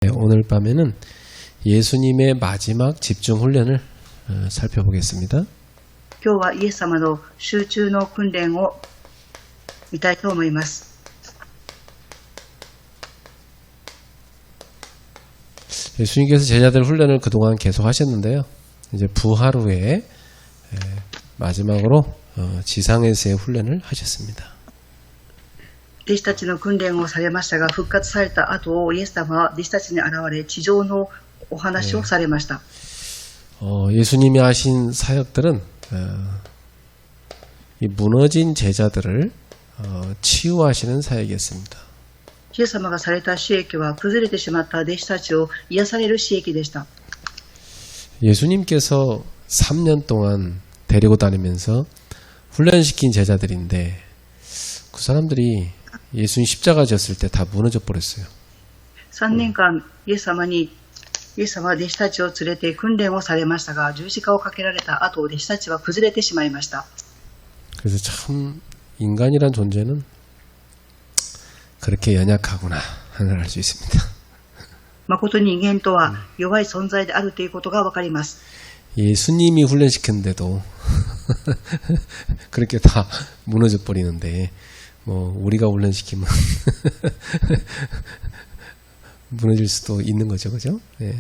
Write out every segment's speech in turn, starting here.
오늘 밤에는 예수님의 마지막 집중 훈련을 살펴보겠습니다. 今日はイエス様の集中の訓練を見たいと思います。 예수님께서 제자들 훈련을 그동안 계속 하셨는데요. 이제 부활 후에 마지막으로 지상에서의 훈련을 하셨습니다. 弟子たちの訓練をされましたが、復活された後、イエス様は弟子たちに現れ、地上のお話をされました。 예수님이 하신 사역들은 이 무너진 제자들을 치유하시는 사역이었습니다. イエス様がされた使役は、崩れてしまった弟子たちを癒される使役でした。 예수님께서 3년 동안 데리고 다니면서 훈련시킨 제자들인데 그 사람들이 예수님 십자가 졌을 때 다 무너져 버렸어요. 3年間イエス様は弟子たちを連れて訓練をされましたが、十字架をかけられた後、弟子たちは崩れてしまいました。 그래서 참 인간이란 존재는 그렇게 연약하구나 하는 걸 알 수 있습니다. 誠に人間とは弱い存在であるということがわかります。 예수님이 훈련시켰는데도 그렇게 다 무너져 버리는데 뭐 우리가 훈련시키면 무너질 수도 있는 거죠, 그죠? 네.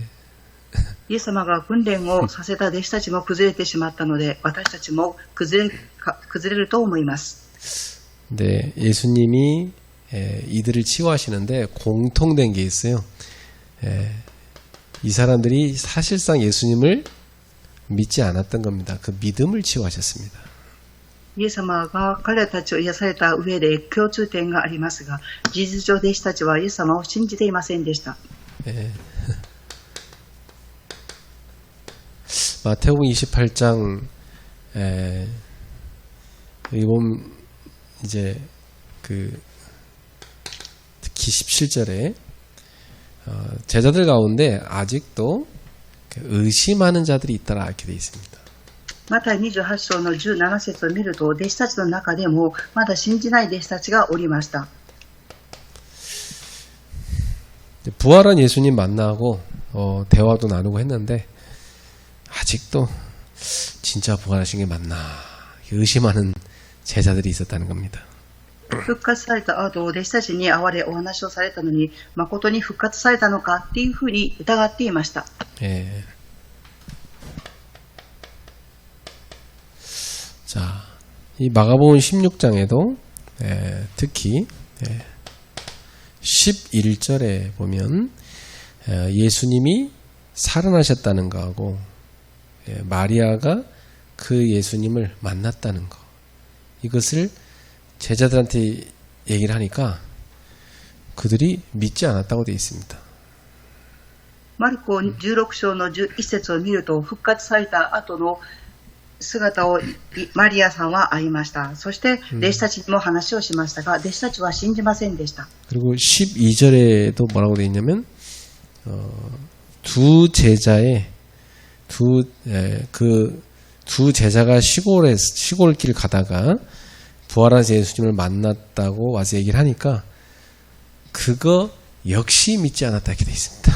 イエス様が訓練をさせた弟子たちも崩れてしまったので、私たちも崩れると思います。 근데 예수님이 이들을 치유하시는데 공통된 게 있어요. 이 사람들이 사실상 예수님을 믿지 않았던 겁니다. 그 믿음을 치유하셨습니다. イエス様が彼らたちを癒された上で共通点がありますが、事実上弟子たちはイエス様を信じていませんでした。 마태복음 28장 이번 이제 특히 17절에 제자들 가운데 아직도 의심하는 자들이 있더라 이렇게 되어 있습니다. また28章の17節を見ると、弟子たちの中でもまだ信じない弟子たちがおりました。 부활한 예수님 만나고 대화도 나누고 했는데 아직도 진짜 부활하신 게 맞나 의심하는 제자들이 있었다는 겁니다. 復活された後、弟子たちに会われお話をされたのに、誠に復活されたのかっていうふうに疑っていました。 자, 이 마가복음 16장에도 특히 11절에 보면 예수님이 살아나셨다는 거하고 마리아가 그 예수님을 만났다는 거, 이것을 제자들한테 얘기를 하니까 그들이 믿지 않았다고 되어 있습니다. マルコ16章の11節を見ると、復活された後の姿をマリアさんは会いました。そして弟子たちにも話をしましたが、弟子たちは信じませんでした。 그리고 12절에도 뭐라고 되어 있냐면 두 제자가 시골길 가다가 부활하신 예수님을 만났다고 와서 얘기를 하니까 그거 역시 믿지 않았다 이렇게 되어 있습니다.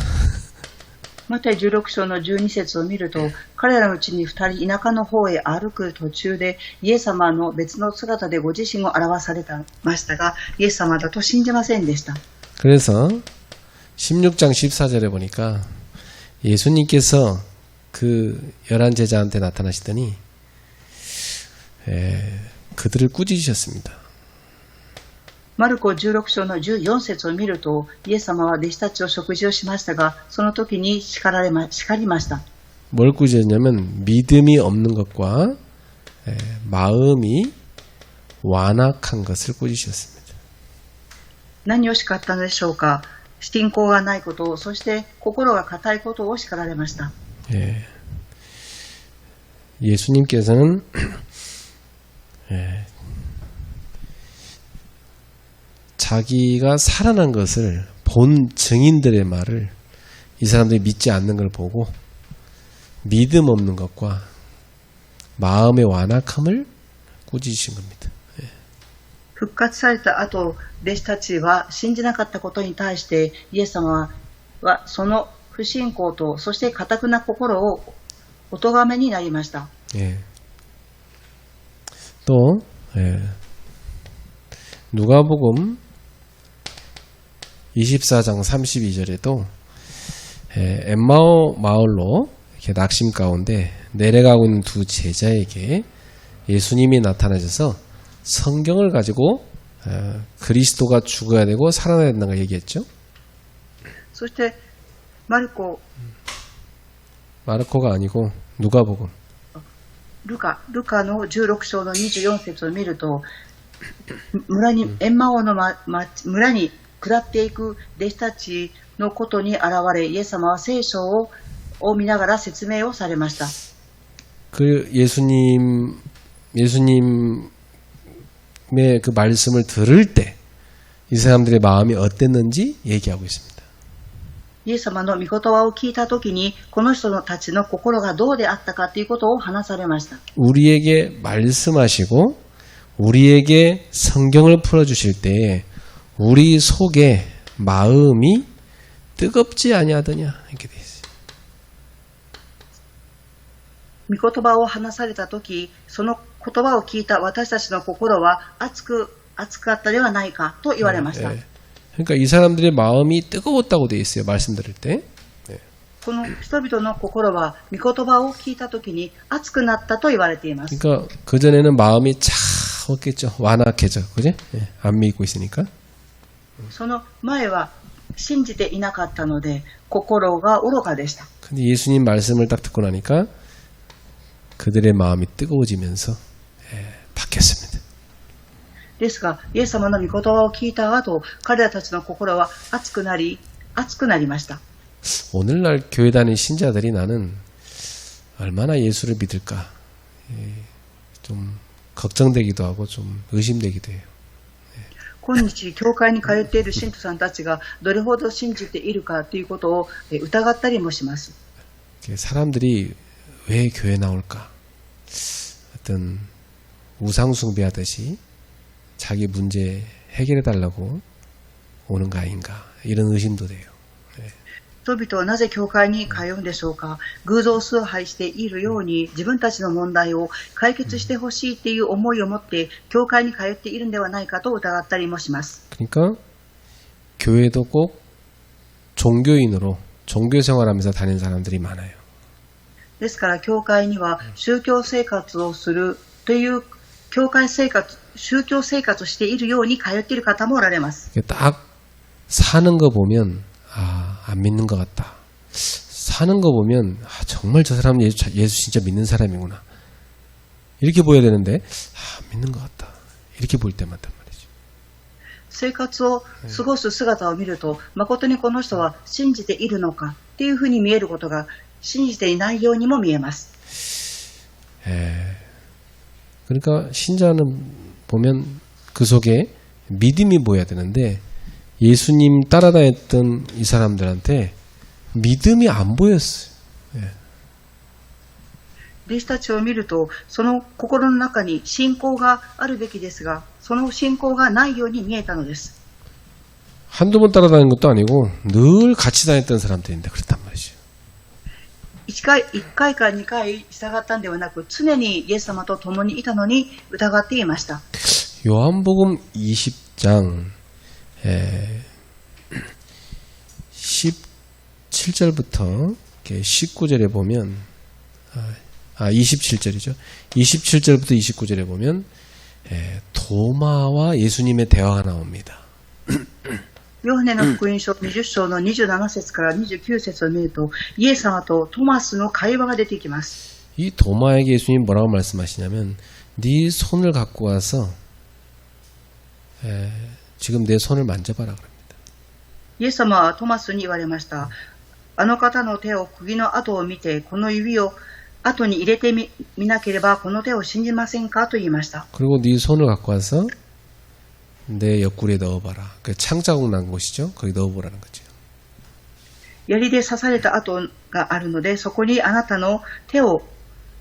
マタイ16章の12節を見ると、彼らのうちに2人田舎の方へ歩く途中でイエス様の別の姿でご自身を表されましたが、イエス様だと信じませんでした。 그래서 16장 14절에 보니까 예수님께서 그 11제자한테 나타나시더니 그들을 꾸짖으셨습니다. マルコ16章の14節を見ると、イエス様は弟子たちを食事をしましたが、その時に叱りました。 뭘 꾸짖었냐면 믿음이 없는 것과 마음이 완악한 것을 꾸짖으셨습니다. 何を叱ったのでしょうか。信仰がないこと、そして心が固いことを叱られました。 예수님께서는 자기가 살아난 것을 본 증인들의 말을 이 사람들이 믿지 않는 걸 보고 믿음 없는 것과 마음의 완악함을 꾸짖으신 겁니다. 復活された後、弟子たちは信じなかったことに対してイエス様ははその不信仰と、そして堅くな心をお咎めになりました。 예. 또 예. 누가복음 24장 32절에도 엠마오 마을로 이렇게 낙심 가운데 내려가고 있는 두 제자에게 예수님이 나타나셔서 성경을 가지고 그리스도가 죽어야 되고 살아나야 된다고 얘기했죠. そして마르코가 아니고 누가복음. ルカの16章の24節を見ると、エンマオの村に下っていく弟子たちのことに現れ、イエス様は聖書を見ながら説明をされました。 그 예수님의 그 말씀을 들을 때 이 사람들의 마음이 어땠는지 얘기하고 있습니다. イエス様の御言葉を聞いたときに、この人たちの心がどうであったかということを話されました。 우리에게 말씀하시고 우리에게 성경을 풀어주실 때에 우리 속에 마음이 뜨겁지 아니하더냐 이렇게 돼 있어요. 御言葉を話されたとき、その言葉を聞いた私たちの心は熱かったではないかと言われました。 그러니까 이 사람들의 마음이 뜨거웠다고 돼 있어요. 말씀 들을 때. この人々の心は御言葉を聞いたときに熱くなったと言われています。 그러니까 그 전에는 마음이 차웠겠죠. 완악해져, 그죠? 안 믿고 있으니까. その前は信じていなかったので心が愚かでした。 근데 예수님 말씀을 딱 듣고 나니까 그들의 마음이 뜨거워지면서 바뀌었습니다. ですが、イエス様の御言葉を聞いた後、彼らたちの心は熱くなりました。 오늘날 교회 다니는 신자들이 나는 얼마나 예수를 믿을까 좀 걱정되기도 하고 좀 의심되기도 해요. 今日教会に通っている信徒さんたちがどれほど信じているかということを疑ったりもします。 사람들이 왜 교회 나올까? 어떤 우상숭배하듯이 자기 문제 해결해 달라고 오는 거 아닌가 이런 의심도 돼요. 人々はなぜ教会に通うんでしょうか。偶像崇拝しているように自分たちの問題を解決してほしいという思いを持って教会に通っているんではないかと疑ったりもします。 그러니까 교회도 꼭 종교인으로 종교 생활하면서 다니는 사람들이 많아요. ですから教会には宗教生活をするという宗教生活をしているように通っている方もおられます。 딱 사는 거 보면 안 믿는 것 같다. 사는 거 보면 정말 저 사람은 예수 진짜 믿는 사람이구나. 이렇게 보여야 되는데 안 믿는 것 같다. 이렇게 보일 때만 단 말이죠. 生活を過ごす姿を見ると、誠にこの人は信じているのかっていうふうに見えることが信じていないようにも見えます。 그러니까 신자는 보면 그 속에 믿음이 보여야 되는데 예수님 따라다녔던 이 사람들한테 믿음이 안 보였어요. 弟子たちを見ると、その心の中に信仰があるべきですが、その信仰がないように見えたのです。 한두 번 따라다닌 것도 아니고 늘 같이 다녔던 사람들인데 그랬단 말이죠. 1回か2回従ったんではなく、常にイエス様と共にいたのに疑っていました。 요한복음 20장 17절부터 19절에 보면 27절이죠. 27절부터 29절에 보면 도마와 예수님의 대화가 나옵니다. ヨハネの福音書20章の27節から29節を見ると、イエス様とトマスの会話が出てきます。 이 도마에게 예수님 뭐라고 말씀하시냐면 네 손을 갖고 와서 지금 내 손을 만져봐라 그럽니다. イエス様はトマスに言われました。あの方の手を釘の跡を見て、この指を跡に入れてみなければこの手を信じませんかと言いました。 그리고 네 손을 갖고 와서 내 옆구리에 넣어봐라. 그 창자국 난 곳이죠. 거기 넣어보라는 거죠. 槍で刺された跡があるので、そこにあなたの手を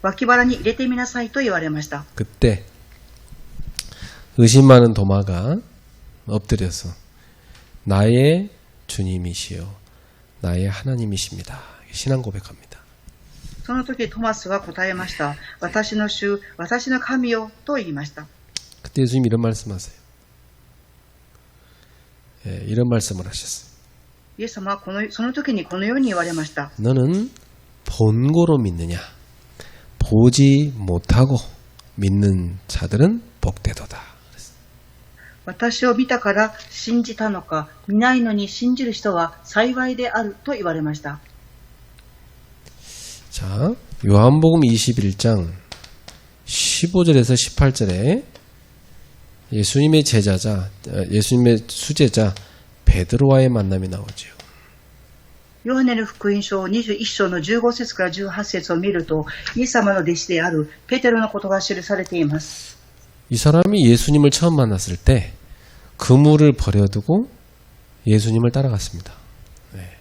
脇腹に入れてみなさいと言われました。 그때 의심 많은 도마가 엎드려서 나의 주님이시여 나의 하나님이십니다. 신앙 고백합니다. その時トマスは答えました。私の主、私の神よと言いました。 그때 예수님 이런 말씀하세요. 이런 말씀을 하셨어요. イエス様はその時にこのように言われました。 너는 본고로 믿느냐? 보지 못하고 믿는 자들은 복되도다. 私を見たから信じたのか、見ないのに信じる人は幸いであると言われました。 자, 요한복음 21장 15절에서 18절에 예수님의 제자자, 예수님의 수제자 베드로와의 만남이 나오죠. ヨハネの福音書21章の15節から18節を見ると、イエス様の弟子であるペテロのことが記されています。 이 사람이 예수님을 처음 만났을 때 그물을 버려두고 예수님을 따라갔습니다.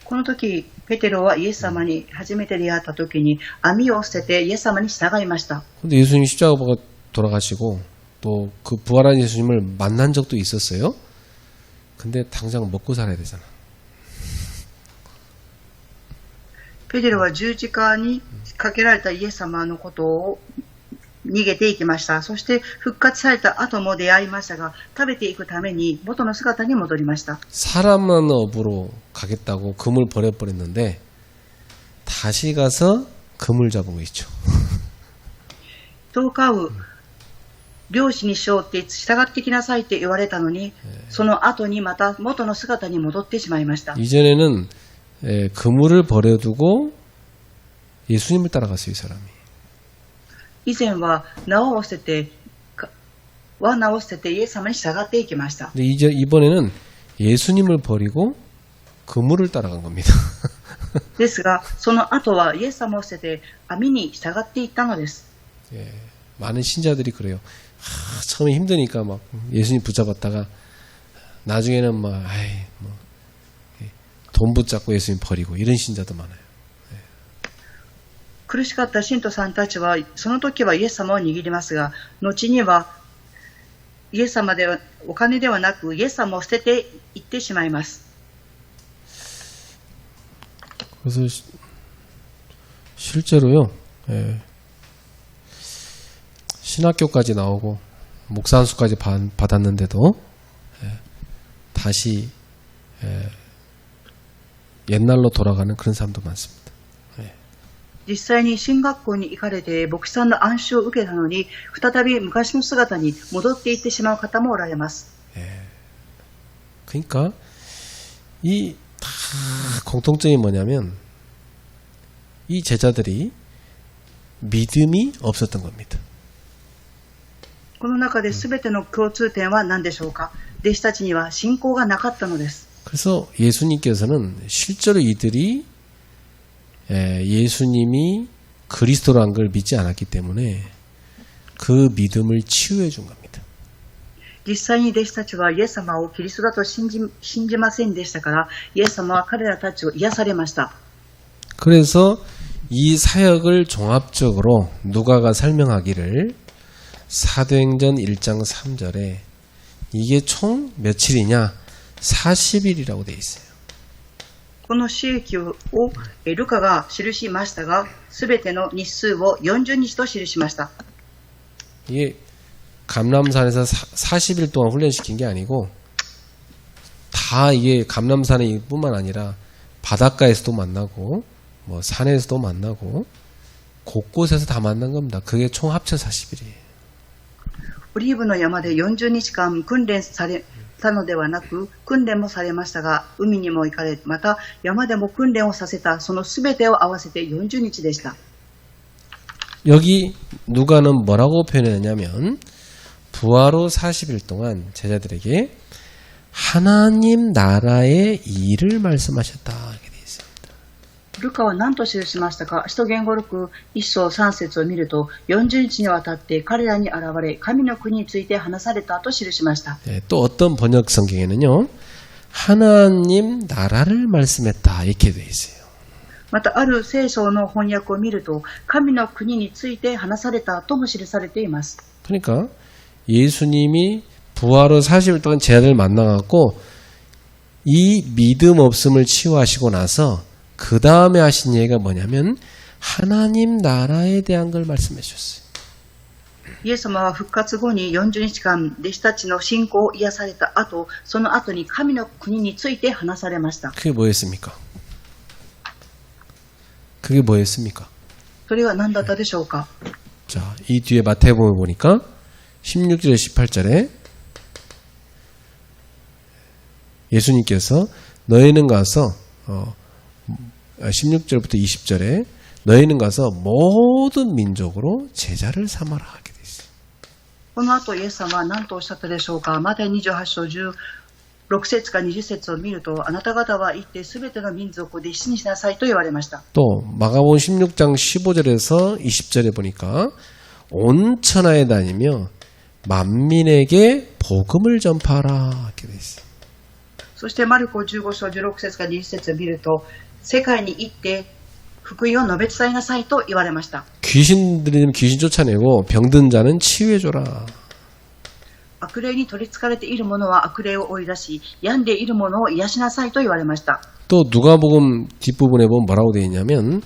この時、ペテロはイエス様に初めて出会った時に網を捨ててイエス様に従いました。 근데 예수님 십자가가 돌아가시고 또 그 부활한 예수님을 만난 적도 있었어요. 근데 당장 먹고 살아야 되잖아. ペテロは十字架にかけられたイエス様のことを逃げていきました。そして復活された後も出会いましたが、食べていくために元の姿に戻りました。 사람만 업으로 가겠다고 그물 버려버렸는데 다시 가서 그물 잡은 거 있죠. 人を飼う漁師にしようって従ってきなさいって言われたのに、その後にまた元の姿に戻ってしまいました。 이전에는 그물을 버려두고 예수님을 따라갔어요, 이 사람이. 以前は縄を捨ててイエス様に従っていきました。 근데 이번에는 예수님을 버리고 그물을 따라간 겁니다. ですが、その後はイエス様を捨てて網に従っていったのです。 많은 신자들이 그래요. 처음에 힘드니까 막 예수님 붙잡았다가 나중에는 막 돈 붙잡고 예수님 버리고 이런 신자도 많아요. 苦しかった信徒さんたちは、その時はイエス様を握りますが、後にはイエス様ではお金ではなくイエス様を捨てていってしまいます。 그래서 실제로요, 신학교까지 나오고 목사 안수까지 받았는데도 다시 옛날로 돌아가는 그런 사람도 많습니다. 実際に進学校に行かれて牧師さんの暗示を受けたのに、再び昔の姿に戻っていってしまう方もおられます。 그러니까 이 다 공통점이 뭐냐면 이 제자들이 믿음이 없었던 겁니다. この中で全ての共通点は何でしょうか。弟子たちには信仰がなかったのです。 그래서 예수님께서는 실제로 이들이 예수님이 그리스도라는 걸 믿지 않았기 때문에 그 믿음을 치유해 준 겁니다. 実際に弟子たちはイエス様をキリストだと信じませんでしたから、イエス様は彼らたちを癒されました。 그래서 이 사역을 종합적으로 누가가 설명하기를 사도행전 1장 3절에 이게 총 며칠이냐? 40일이라고 되어 있어요. この使役をルカが記しましたが、すべての日数を40日と記しました。 이게 감람산에서 40일 동안 훈련시킨 게 아니고 다 이게 감람산에 뿐만 아니라 바닷가에서도 만나고 뭐 산에서도 만나고 곳곳에서 다 만난 겁니다. 그게 총 합쳐 40일이에요. オリーブの山で40日間訓練されたのではなく、訓練もされましたが、海にも行かれ、また山でも訓練をさせた、そのすべてを合わせて40日でした。 여기 누가는 뭐라고 표현했냐면 부활 후 40일 동안 제자들에게 하나님 나라의 일을 말씀하셨다. 이렇게 되어 있습니다. ルカは何と記しましたか。使徒言語録1章3節を見ると、40日にわたって彼らに現れ、神の国について話されたと記しました。 또 어떤 번역 성경에는요, 하나님 나라를 말씀했다 이렇게 되어 있어요. またある聖書の翻訳を見ると、神の国について話されたとも記されています。 그러니까 예수님이 부활 후 40일 동안 제자들 만나갖고 이 믿음 없음을 치유하시고 나서 그 다음에 하신 얘기가 뭐냐면 하나님 나라에 대한 걸 말씀해 주셨어요. イエス様は復活後に40日間弟子たちの信仰を癒された後、その後に神の国について話されました。 그게 뭐였습니까? 그게 뭐였습니까? それは何だったでしょうか。 자, 이 뒤에 마태복음을 보니까 16절에 18절에 예수님께서 너희는 가서 16절부터 20절에 너희는 가서 모든 민족으로 제자를 삼아라 하게 돼 있어요. この後イエス様は何とおっしゃったでしょうか。マタイ28章16節か20節を見ると、あなた方は行ってすべての民族を弟子にしなさいと言われました。 또 마가복음 16장 15절에서 20절에 보니까 온 천하에 다니며 만민에게 복음을 전파하라 하게 돼 있어요. そしてマルコ15章16節か20節を見ると、世界に行って福音を述べ伝えなさいと言われました。 귀신 들리면 귀신 쫓아내고 병든 자는 치유해줘라. 悪霊に取り憑かれている者は悪霊を追い出し、病んでいる者を癒しなさいと言われました。 또 누가복음 뒷부분에 보면 뭐라고 되어 있냐면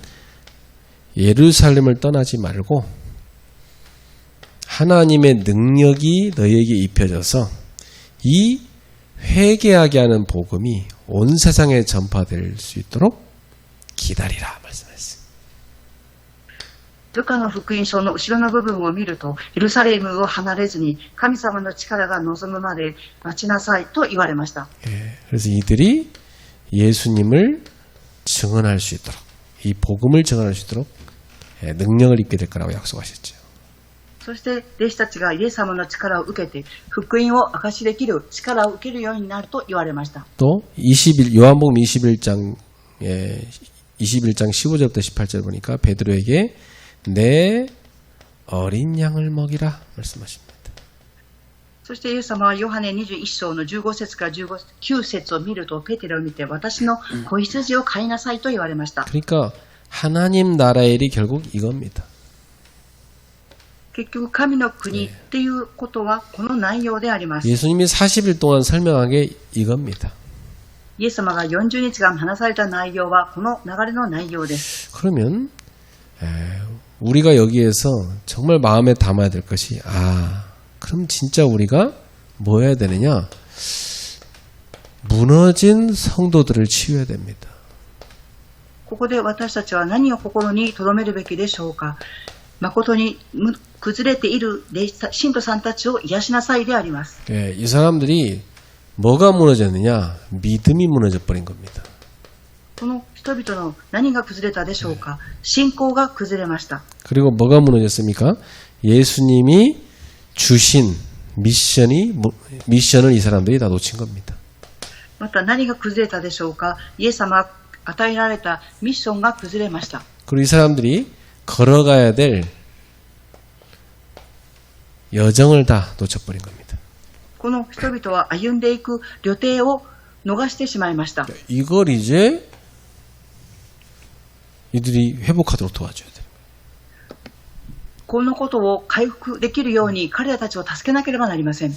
예루살렘을 떠나지 말고 하나님의 능력이 너희에게 입혀져서 이 회개하게 하는 복음이 온 세상에 전파될 수 있도록 기다리라 말씀했어요. ルカの福音書の後ろの部分を見ると、エルサレムを離れずに神様の力が望むまで待ちなさいと言われました。 예, 그래서 이들이 예수님을 증언할 수 있도록 이 복음을 증언할 수 있도록 능력을 입게 될 거라고 약속하셨죠. そして弟子たちがイエス様の力を受けて福音を証しできる力を受けるようになると言われました。 또 요한복음 21장 15절부터 18절 보니까 베드로에게 내 어린 양을 먹이라 말씀하십니다. そしてイエス様はヨハネ21章の15節から19節を見ると、ペテロを見て私の子羊を飼いなさいと言われました。 그러니까 하나님 나라의 일이 결국 이겁니다. 結局神の国っていうことはこの内容であります。 예수님이 40일 동안 설명한 게 이겁니다. イエス様が40日間話された内容はこの流れの内容です。 그러면 우리가 여기에서 정말 마음에 담아야 될 것이 그럼 진짜 우리가 뭐 해야 되느냐? 무너진 성도들을 치유해야 됩니다. ここで私たちは何を心に留めるべきでしょうか。誠に崩れている信徒さんたちを癒しなさいであります。 이 사람들이 뭐가 무너졌느냐? 믿음이 무너져 버린 겁니다. この人々の何が崩れたでしょうか。信仰が崩れました。 그리고 뭐가 무너졌습니까? 예수님이 주신 미션을 이 사람들이 다 놓친 겁니다. また何が崩れたでしょうか。イエス様が与えられたミッションが崩れました。 그리고 이 사람들이 걸어가야 될 여정을 다 놓쳐버린 겁니다. この人々は歩んでいく旅程を逃してしまいました。 이걸 이제 이들이 회복하도록 도와줘야 돼요. このことを回復できるように彼らたちを助けなければなりません。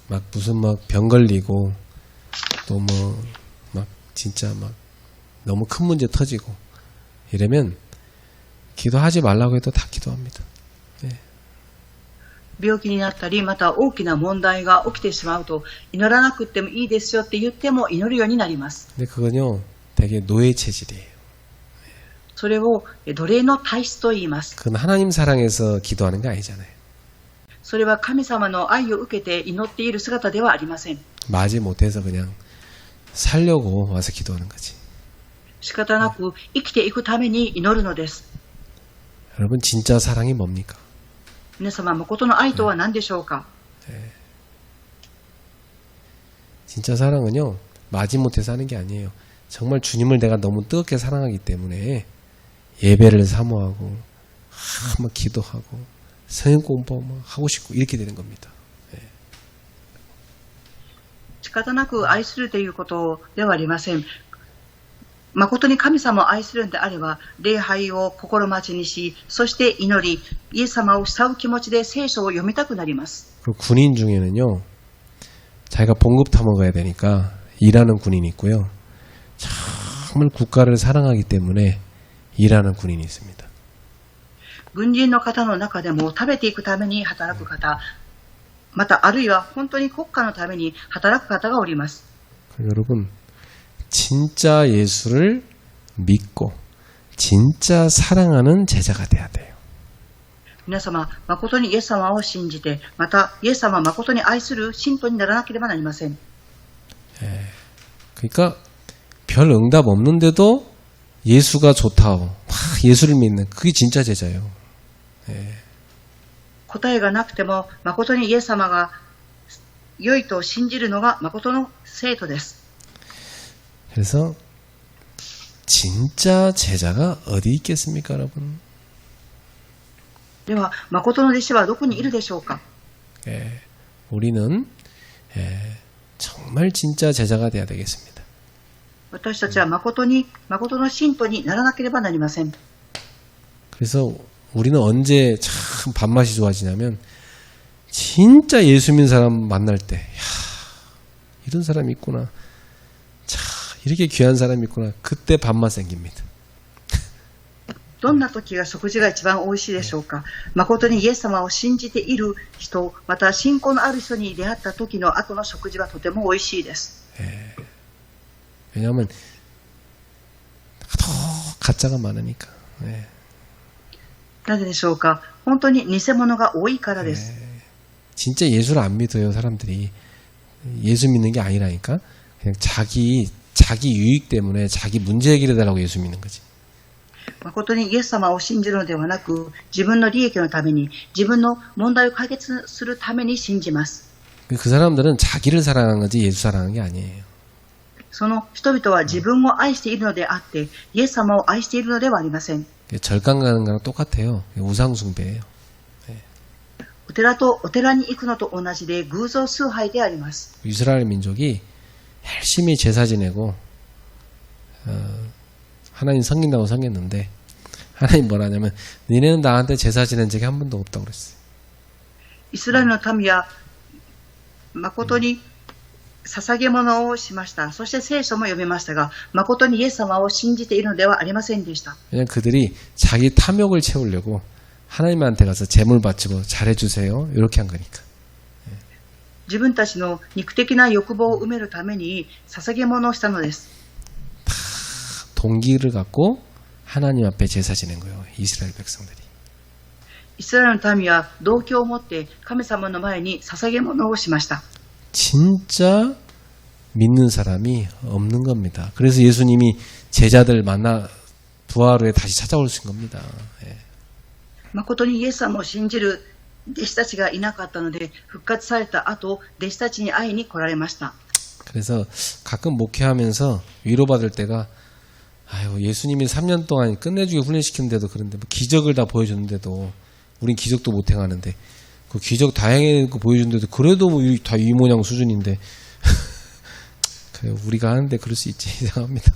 막 무슨 막 병 걸리고 또 뭐 막 진짜 막 너무 큰 문제 터지고 이러면 기도하지 말라고 해도 다 기도합니다. 病気になったり、また大きな問題が起きてしまうと、祈らなくてもいいですよって言っても祈るようになります。 근데 그건요, 되게 노예 체질이에요. それを奴隷の体質と言います。 그건 하나님 사랑해서 기도하는 게 아니잖아요. それは神様の愛を受けて祈っている姿ではありません。 맞이 못해서 그냥 살려고 와서 기도하는 거지. 仕方なく生きていくために祈るのです。 여러분 진짜 사랑이 뭡니까? 皆様、誠の愛とは何でしょうか。 진짜 사랑은요, 마지못해서 하는 게 아니에요. 정말 주님을 내가 너무 뜨겁게 사랑하기 때문에 예배를 사모하고 막 기도하고 성경 공부 막 하고 싶고 이렇게 되는 겁니다. 仕方なく愛するということではありません。誠に神様を愛するのであれば、礼拝を心待ちにし、そして祈り、イエス様を慕う気持ちで聖書を読みたくなります。 그리고 군인 중에는요, 자기가 봉급 타먹어야 되니까 일하는 군인이 있고요. 정말 국가를 사랑하기 때문에 일하는 군인이 있습니다. 軍人の方の中でも食べていくために働く方、またあるいは本当に国家のために働く方がおります。 여러분, 진짜 예수를 믿고 진짜 사랑하는 제자가 돼야 돼요. 皆様、誠にイエス様を信じて、またイエス様を誠に愛する信徒にならなければなりません。 그러니까 별 응답 없는데도 예수가 좋다고 막 예수를 믿는 그게 진짜 제자예요. 答えがなくても、誠にイエス様が良いと信じるのが誠の生徒です。 그래서 진짜 제자가 어디 있겠습니까, 여러분? では、誠の弟子はどこにいるでしょうか。 우리는 정말 진짜 제자가 돼야 되겠습니다. 私たちは誠の信徒にならなければなりません。 그래서 우리는 언제 참 밥맛이 좋아지냐면 진짜 예수 믿는 사람 만날 때, 야, 이런 사람이 있구나. 참 이렇게 귀한 사람이 있구나. 그때 밥맛 생깁니다. どんな時が食事が一番美味しいでしょうか。誠にイエス様を信じている人、また信仰のある人に出会った時の後の食事はとても美味しいです。 왜냐하면 더 가짜가 많으니까. なぜでしょうか。本当に偽物が多いからです。 진짜 예수를 안 믿어요, 사람들이. 예수 믿는 게 아니라니까. 그냥 자기 유익 때문에 자기 문제 해결해 달라고 예수 믿는 거지. 誠にイエス様を信じるのではなく、自分の利益のために、自分の問題を解決するために信じます。 그 사람들은 자기를 사랑하는 거지 예수 사랑하는 게 아니에요. その人々は自分を愛しているのであって、イエス様を愛しているのではありません。 절강 가는 거랑 똑같아요. 우상숭배예요. お寺に行くのと同じで偶像崇拝であります。 이스라엘 민족이 열심히 제사 지내고 하나님 섬긴다고 섬겼는데 하나님 뭐라냐면 니네는 나한테 제사 지낸 적이 한 번도 없다고 그랬어요. イスラエルの民は誠に捧げ物をしました。そして聖書も読みましたが、誠にイエス様を信じているのではありませんでした。 왜냐면 그들이 자기 탐욕을 채우려고 하나님한테 가서 제물 바치고 잘해주세요 이렇게 한 거니까. 自分たちの肉的な欲望を埋めるために捧げ物をしたのです。 동기를 갖고 하나님 앞에 제사 지낸 거예요. 이스라엘 백성들이. イスラエルの民は動機を持って神様の前に捧げ物をしました。 진짜 믿는 사람이 없는 겁니다. 그래서 예수님이 제자들 만나 부활 후에 다시 찾아오신 겁니다. 誠にイエス様を信じる弟子たちがいなかったので、復活された後、弟子たちに会いに来られました。 그래서 가끔 목회하면서 위로받을 때가 아유 예수님이 3년 동안 끝내주게 훈련시키는데도 그런데 뭐 기적을 다 보여줬는데도 우린 기적도 못 행하는데 그 기적 다행히 보여준데도 그래도 뭐 다 이 모양 수준인데 그래 우리가 하는데 그럴 수 있지 생각합니다.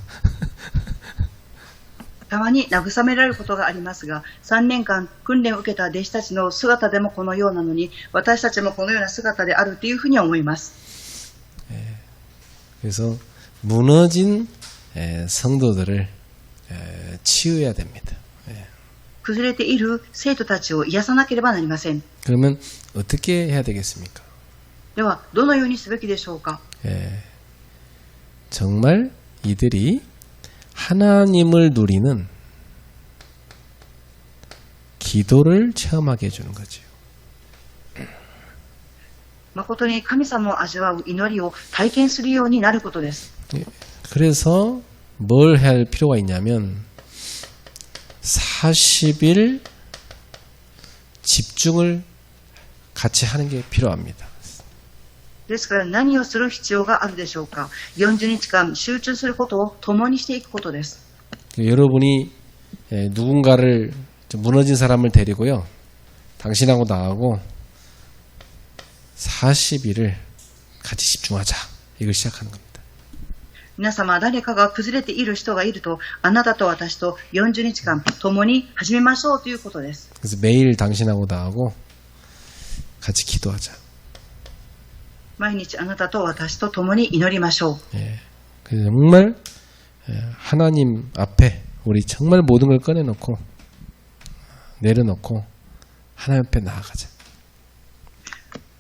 たまに慰められることがありますが、3年間訓練を受けた弟子たちの姿でもこのようなのに、私たちもこのような姿であるというふうに思います。 그래서 무너진 성도들을 치유해야 됩니다. 崩れている生徒たちを癒さなければなりません。 그러면 어떻게 해야 되겠습니까? では、どのようにすべきでしょうか。 정말 이들이 하나님을 누리는 기도를 체험하게 해주는 거죠. 誠に神様を味わう祈りを体験するようになることです。 그래서 뭘 해야 할 필요가 있냐면 40일 집중을 같이 하는 게 필요합니다. ですから何をする必要があるでしょうか。40日間集中することを共にしていくことです。 여러분이 누군가를 무너진 사람을 데리고요. 당신하고 나하고 40일을 같이 집중하자. 이걸 시작하는 겁니다. 皆様、誰かが崩れている人がいると、あなたと私と40日間共に始めましょうということです。 그래서 매일 당신하고 나하고 같이 기도하자. 毎日あなたと私と共に祈りましょう。 그래서 정말 하나님 앞에 우리 정말 모든 걸 꺼내놓고 내려놓고 하나님 앞에 나아가자.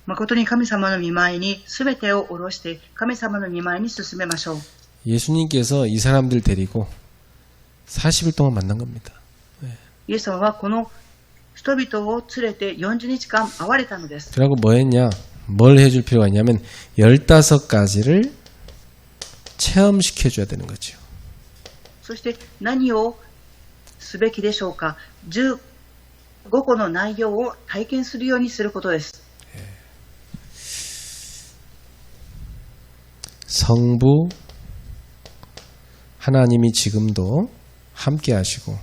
誠に神様の御前に全てを下ろして神様の御前に進めましょう。 예수님께서 이 사람들 데리고 40일 동안 만난 겁니다. イエス様はこの人々を連れて40日間会われたのです。 그러고 뭐 했냐? 뭘 해줄 필요가 있냐면 15가지를 체험시켜줘야 되는 거죠. そして何をすべきでしょうか。15個の内容を体験するようにすることです。 성부 하나님이 지금도 함께 하시고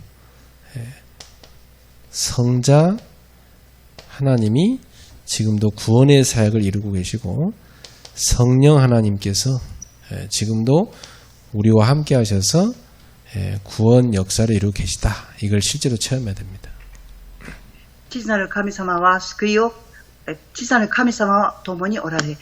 성자 하나님이 지금도 구원의 사역을 이루고 계시고 성령 하나님께서 지금도 우리와 함께 하셔서 구원 역사를 이루고 계시다. 이걸 실제로 체험해야 됩니다. 父なる神様は救いを、父なる神様は共におられ、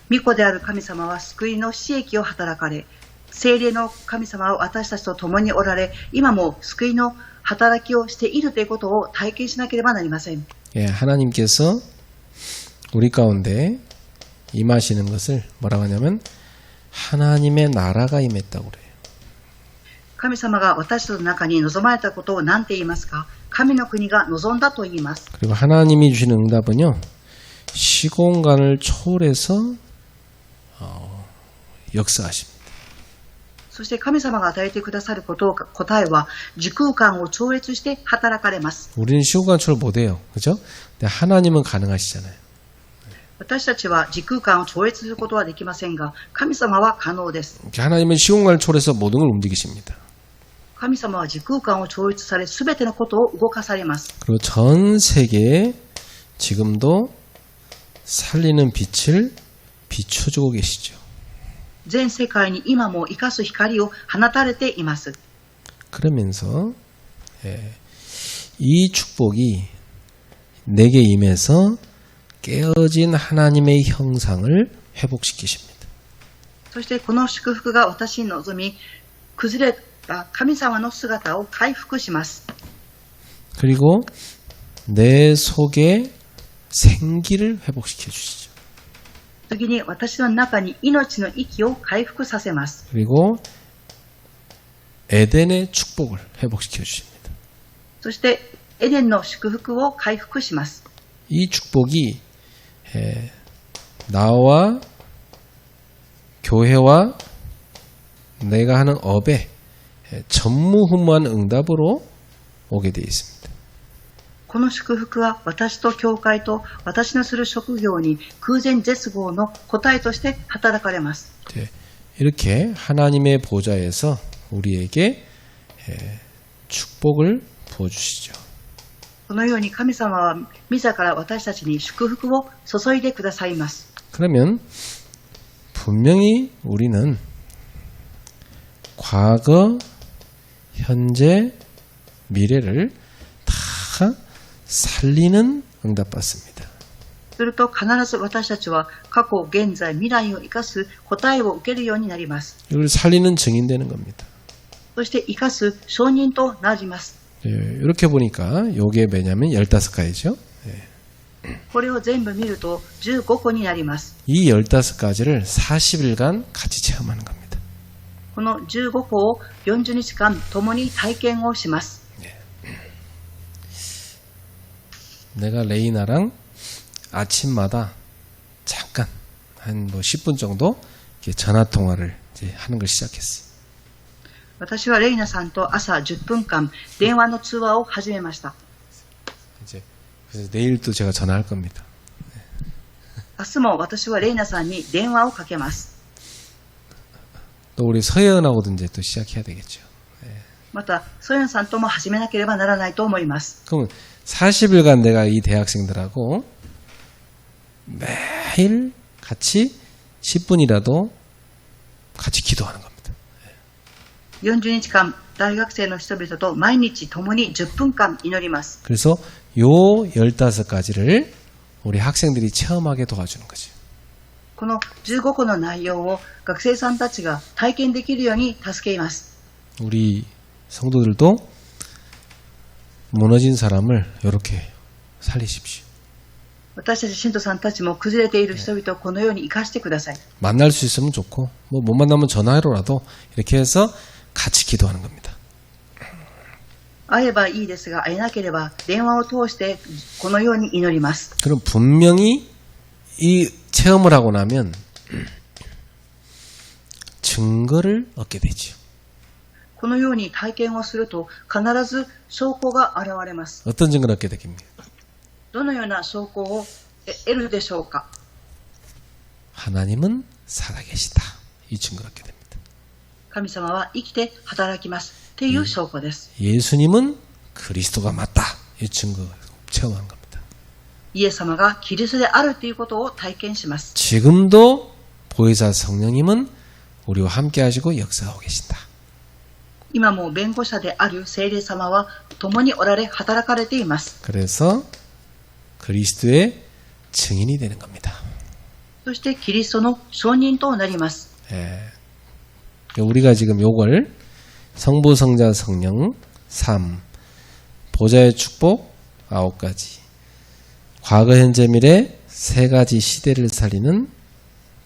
御子である神様は救いの使役を働かれ、聖霊の神様は私たちと共におられ、今も救いの働きをしているということを体験しなければなりません。 하나님께서 우리 가운데 임하시는 것을 뭐라고 하냐면 하나님의 나라가 임했다고 그래요. 神様が私たちの中に望まれたことを何て言いますか。神の国が望んだと言います。 그리고 하나님이 주시는 응답은요. 시공간을 초월해서 역사하십니다. そして神様が与えてくださることを答えは時空間を超越して働かれます。 우리는 시공간 초월 못해요. 그죠? 근데 하나님은 가능하시잖아요. 私たちは時空間を超越することはできませんが、神様は可能です。 하나님은 시공간을 초월해서 모든 걸 움직이십니다. 神様は時空間を超越され、すべてのことを動かされます。 그리고 전 세계에 지금도 살리는 빛을 비춰주고 계시죠. 全世界に今も生かす光を放たれています。 그러면서 이 축복이 내게 임해서 깨어진 하나님의 형상을 회복시키십니다. そしてこの祝福が私に望み、崩れた神様の姿を回復します。 그리고 내 속에 생기를 회복시켜 주시죠. 次に私の中に命の息を回復させます。 그리고 에덴의 축복을 회복시켜 주십니다. そしてエデンの祝福を回復します。 이 축복이 나와 교회와 내가 하는 업에 전무후무한 응답으로 오게 되어 있습니다. この祝福は私と教会と私のする職業に空前絶後の答えとして働かれます。 이렇게 하나님의 보좌에서 우리에게 축복을 부어주시죠. このように神様は自ら私たちに祝福を注いでくださいます。 그러면 분명히 우리는 과거, 현재, 미래를 다 살리는 응답받습니다. すると必ず私たちは過去、現在、未来を生かす答えを受けるようになります。 이걸 살리는 증인되는 겁니다. そして生かす証人となります。 이렇게 보니까 이게 뭐냐면 15가지죠. これを全部見ると15個になります。 이 15가지를 40일간 같이 체험하는 겁니다. この15個を40日間共に体験をします。 내가 레이나랑 아침마다 잠깐 한 10분 정도 이렇게 전화 통화를 이제 하는 걸 시작했어요. 私はレイナさんと朝10分間電話の通話を始めました。 이제 그래서 내일도 제가 전화할 겁니다. 明日も私はレイナさんに電話をかけます。 또 우리 서예은하고도 이제 또 시작해야 되겠죠. また、ソヨンさんとも始めなければならないと思います。 그럼 40일간 내가 이 대학생들하고 매일 같이 10분이라도 같이 기도하는 겁니다. 40日間、大学生の人々と毎日共に10分間祈ります。 그래서 요 15가지를 우리 학생들이 체험하게 도와주는 거죠. この15個の内容を学生さんたちが体験できるように助けます。 우리 성도들도 무너진 사람을 이렇게 살리십시오. 私たち信徒さんたちも崩れている人々をこのように生かしてください。 만날 수 있으면 좋고 뭐 못 만나면 전화로라도 이렇게 해서 같이 기도하는 겁니다. 会えばいいですが、会えなければ電話を通してこのように祈ります。 그럼 분명히 이 체험을 하고 나면 증거를 얻게 되죠. このように体験をすると必ず証拠が現れます。 어떤 증거를 얻게 됩니까? どのような証拠を得るでしょうか。 하나님은 살아계시다. 이 증거를 얻게 됩니다. 神様は生きて働きますっていう証拠です。 예수님은 그리스도가 맞다. 이 증거를 체험한 겁니다. イエス様がキリストであるということを体験します。 지금도 보혜사 성령님은 우리와 함께 하시고 역사하고 계신다. 今も弁護者である聖霊様は共におられ働かれています。 그래서 그리스도의 증인이 되는 겁니다. そしてキリストの証人となります。 예. 우리가 지금 요걸 성부, 성자, 성령 3, 보좌의 축복 9가지, 과거, 현재, 미래 3가지 시대를 살리는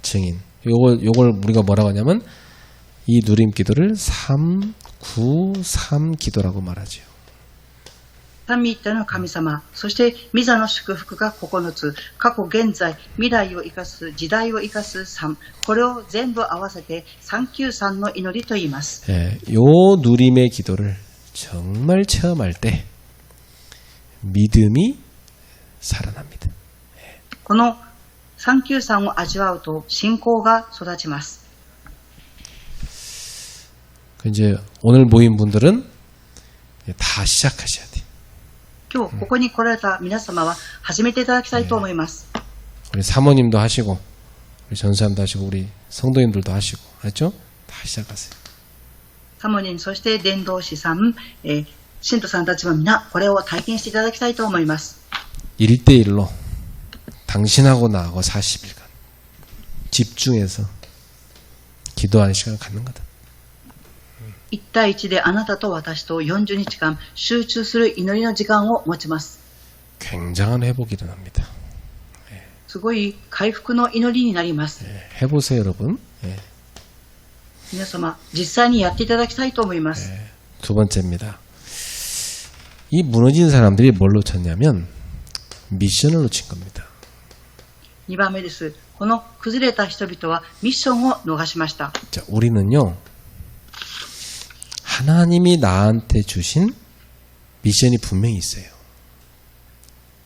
증인. 요걸 우리가 뭐라고 하냐면 이 누림 기도를 393 기도라고 말하죠. 三位一体の神様、そして御座の祝福が9つ、過去現在未来を生かす時代を生かす3、これを全部合わせて393の祈りと言います。 예, 요 누림의 기도를 정말 체험할 때 믿음이 살아납니다. この393を味わうと信仰が育ちます。 이제 오늘 모인 분들은 다 시작하셔야 돼요. 今日ここに来られた皆様は始めていただきたいと思います。 우리 사모님도 하시고 우리 전사님도 하시고 우리 성도님들도 하시고 알죠? 다 시작하세요. サモニン、そして伝道師さん、信徒さんたちも皆これを体験していただきたいと思います。 1대1로 당신하고 나하고 40일간 집중해서 기도하는 시간을 갖는 거다. 1対1であなたと私と40日間集中する祈りの時間を持ちます。 굉장한 회복이 일어납니다. すごい回復の祈りになります。 해보세요 여러분. 皆様、実際にやっていただきたいと思います。 두 번째입니다. 이 무너진 사람들이 뭘 놓쳤냐면 미션을 놓친 겁니다. 2番目です。この崩れた人々はミッションを逃しました。 자, 우리는요 하나님이 나한테 주신 미션이 분명히 있어요.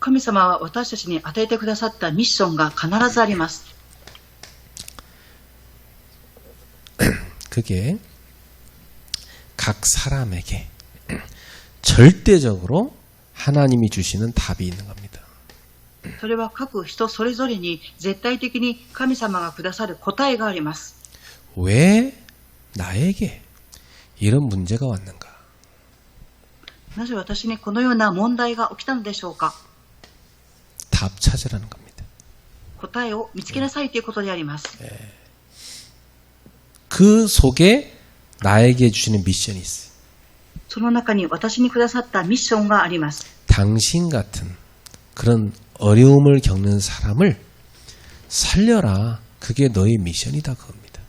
神様は私たちに与えてくださったミッションが必ずあります。 그게 각 사람에게 절대적으로 하나님이 주시는 답이 있는 겁니다. それは各人それぞれに絶対的に神様がくださる答えがあります。 왜 나에게 이런 문제가 왔는가? なぜ私にこのような問題が起きたのでしょうか。 답 찾으라는 겁니다. 答えを見つけなさいということであります。 그 속에 나에게 주시는 미션이 있어요. その中に私にくださったミッションがあります。 당신 같은 그런 어려움을 겪는 사람을 살려라. 그게 너의 미션이다 그겁니다.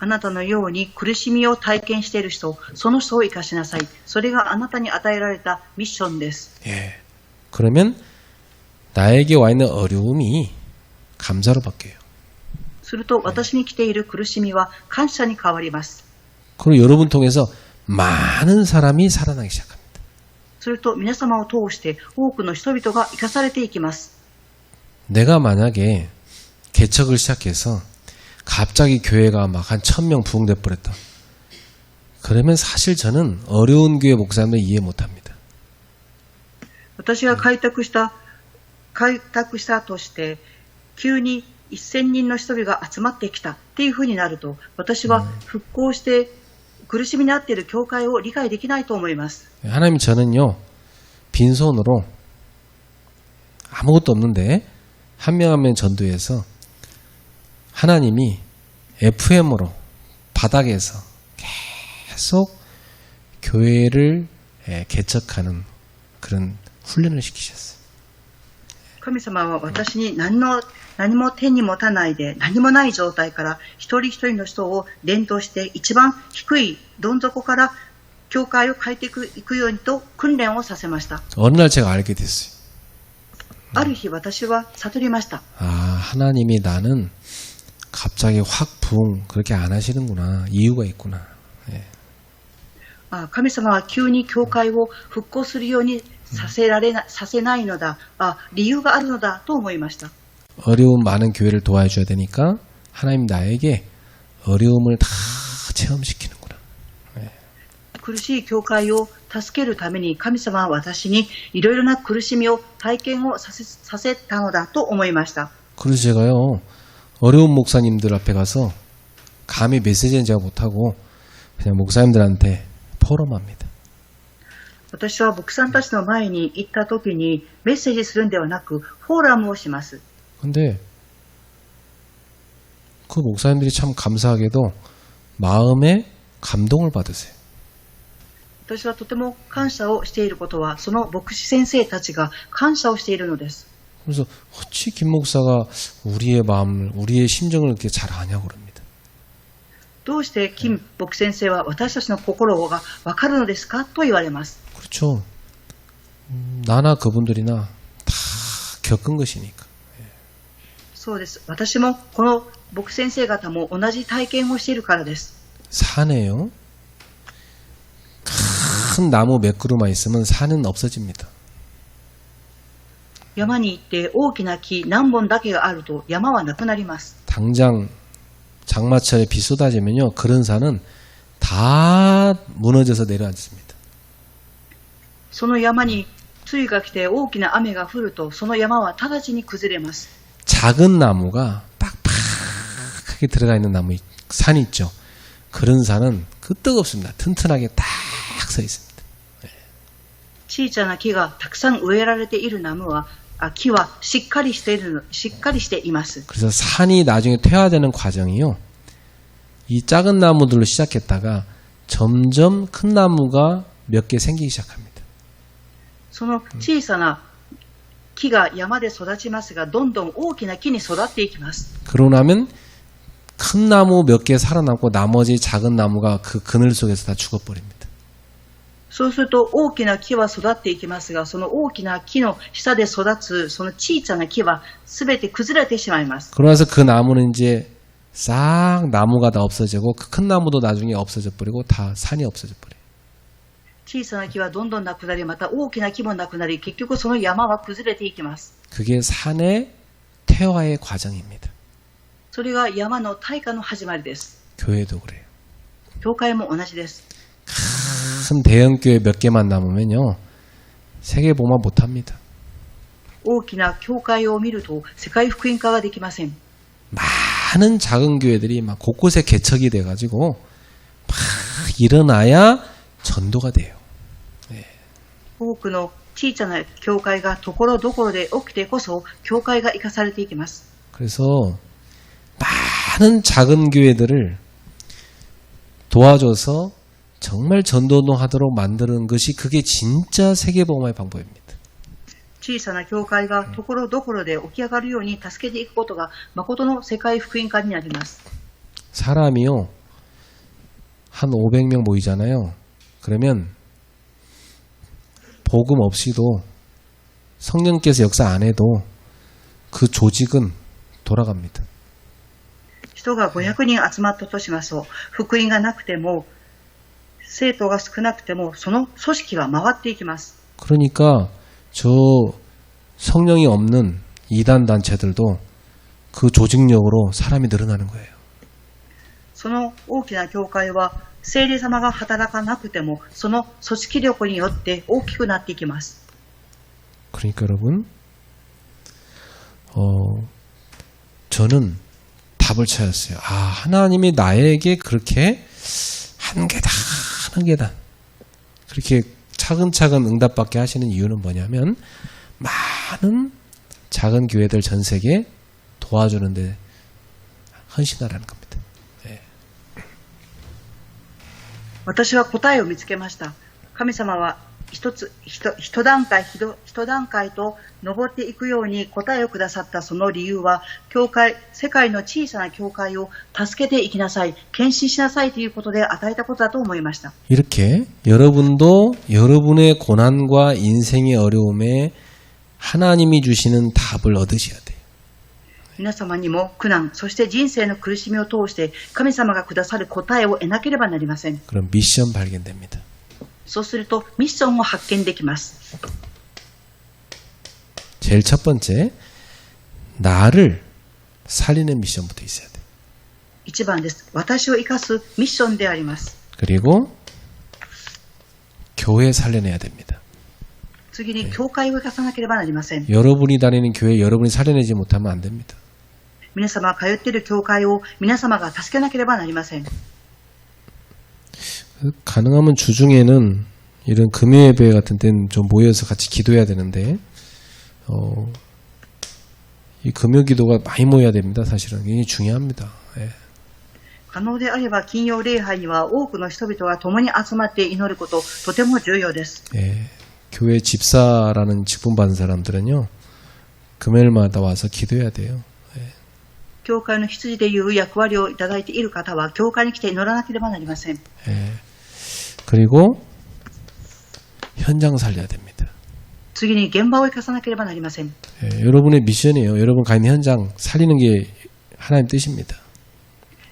あなたのように苦しみを体験している人、その人を生かしなさい。それがあなたに与えられたミッションです。 예. 그러면 나에게 와 있는 어려움이 감사로 바뀌어요. すると私に来ている苦しみは感謝に変わります。 그리고 여러분 통해서 많은 사람이 살아나기 시작합니다. すると皆様を通して多くの人々が生かされていきます。 내가 만약에 개척을 시작해서 갑자기 교회가 막 한 1000명 부흥돼 버렸다. 그러면 사실 저는 어려운 교회 목사님을 이해 못합니다. 私が開拓したとして急に1000人の人々が集まってきたっていうふうになると、私は復興して苦しみに遭っている教会を理解できないと思います。 하나님 저는요 빈손으로 아무것도 없는데 한 명 한 명 전도해서 하나님이 FM으로 바닥에서 계속 교회를 개척하는 그런 훈련을 시키셨어요. 神様は私に何も手に持たないで、何もない状態から一人一人の人を伝統して一番低いどん底から教会を変えていくようにと訓練をさせました。 어느 날 제가 알게 됐어요. ある日私は悟りました。 아, 하나님이 나는 갑자기 확 붕 그렇게 안 하시는구나. 이유가 있구나. 神様は急に教会を復興するようにさせないのだ。理由があるのだと思いました。 어려운 많은 교회를 도와줘야 되니까 하나님 나에게 어려움을 다 체험시키는구나. 苦しい教会を助けるために神様は私にいろいろな苦しみを体験をさせたのだと思いました。 그래서 제가요 어려운 목사님들 앞에 가서 감히 메시지는 제가 못하고 그냥 목사님들한테 포럼합니다. 私は牧師さんたちの前に行った時にメッセージするんではなくフォーラムをします。 근데 그 목사님들이 참 감사하게도 마음에 감동을 받으세요. 私はとても感謝をしていることはその牧師先生たちが感謝をしているのです。 그래서 어찌 김 목사가 우리의 마음을 우리의 심정을 이렇게 잘 아냐고 그럽니다. どうして金牧先生は私たちの心がわかるのですかと言われます。 그렇죠. 나나 그분들이나 다 겪은 것이니까. そうです。私もこの牧師先生方も同じ体験をしているからです。 산에요. 큰 나무 몇 그루만 있으면 산은 없어집니다. 山に行って大きな木何本だけがあると山はなくなります。 당장 장마철에 비 쏟아지면요. 그런 산은 다 무너져서 내려앉습니다. その山に梅雨が来て大きな雨が降るとその山は直ちに崩れます。 작은 나무가 빡빡하게 들어가 있는 산 있죠. 그런 산은 끄떡없습니다. 튼튼하게 딱 서 있습니다. 小さな木がたくさん植えられている木はしっかりしています。 그래서 산이 나중에 퇴화되는 과정이요. 이 작은 나무들로 시작했다가 점점 큰 나무가 몇 개 생기기 시작합니다. その小さな木が山で育ちますがどんどん大きな木に育っていきます。 그러고 나면 큰 나무 몇 개 살아남고 나머지 작은 나무가 그 그늘 속에서 다 죽어버립니다. そうすると大きな木は育っていきますがその大きな木の下で育つその小さな木はすべて崩れてしまいます。 그러면서 그 나무는 이제 싹 나무가 다 없어지고 그 큰 나무도 나중에 없어져 버리고 다 산이 없어져 버려요. 小さな木はどんどんなくなりまた大きな木もなくなり結局その山は崩れていきます。 그게 산의 퇴화의 과정입니다. それが山の退化の始まりです。 교회도 그래요. 教会も同じです。 큰 대형교회 몇 개만 남으면요. 세계복음화 못합니다. 大きな教会を見ると世界福音化ができません。 많은 작은 교회들이 막 곳곳에 개척이 돼가지고 막 일어나야 전도가 돼요. 多くの小さな教会がところどころで起きてこそ教会が生かされていきます。 그래서 많은 작은 교회들을 도와줘서 정말 전도도 하도록 만드는 것이 그게 진짜 세계복음화의 방법입니다. 小さな教会がところどころで起き上がるように助けていくことが誠の世界福音化になります。 사람이요. 한 500명 모이잖아요. 그러면 복음 없이도 성령께서 역사 안 해도 그 조직은 돌아갑니다. 人が500人集まったとしますと、福音がなくても、生徒が少なくても、その組織は回っていきます。 그러니까 저 성령이 없는 이단 단체들도 그 조직력으로 사람이 늘어나는 거예요. その大きな教会は、聖霊様が働かなくても、その組織力によって大きくなっていきます。 그러니까 여러분, 저는 답을 찾았어요. 아, 하나님이 나에게 그렇게 한 계단 그렇게 차근차근 응답받게 하시는 이유는 뭐냐면 많은 작은 교회들 전 세계 도와주는데 헌신하라는 겁니다. 네. 私は答えを見つけました。神様は一段階と登っていくように答えをくださったその理由は、世界の小さな教会を助けていきなさい、献身しなさいということで与えたことだと思いました。 이렇게 여러분도 여러분의 고난과 인생의 어려움에 하나님이 주시는 답을 얻으셔야 돼요. 皆様にも苦難、そして人生の苦しみを通して神様がくださる答えを得なければなりません。 그럼 미션 발견됩니다. そうするとミッションを発見できます。 제일 첫 번째, 나를 살리는 미션부터 있어야 돼. 一番です。私を生かすミッションであります。 그리고 교회 살려내야 됩니다. 次に教会を生かさなければなりません。 여러분이 다니는 교회 여러분이 살려내지 못하면 안 됩니다. 皆様が通っている教会を皆様が助けなければなりません。 가능하면 주중에는 이런 금요예배 같은 데는 좀 모여서 같이 기도해야 되는데 이 금요 기도가 많이 모여야 됩니다. 사실은 굉장히 중요합니다. 예. 可能であれば金曜礼拝には多くの人々が共に集まって祈ること、とても重要です。 예. 교회 집사라는 직분 받은 사람들은요, 금요일마다 와서 기도해야 돼요. 教会の羊でいう役割をいただいている方は教会に来て祈らなければなりません。 예. 그리고 현장 살려야 됩니다. 次に現場を生かさなければなりません。 예. 여러분의 미션이에요. 여러분 가 있는 현장 살리는 게 하나님 뜻입니다.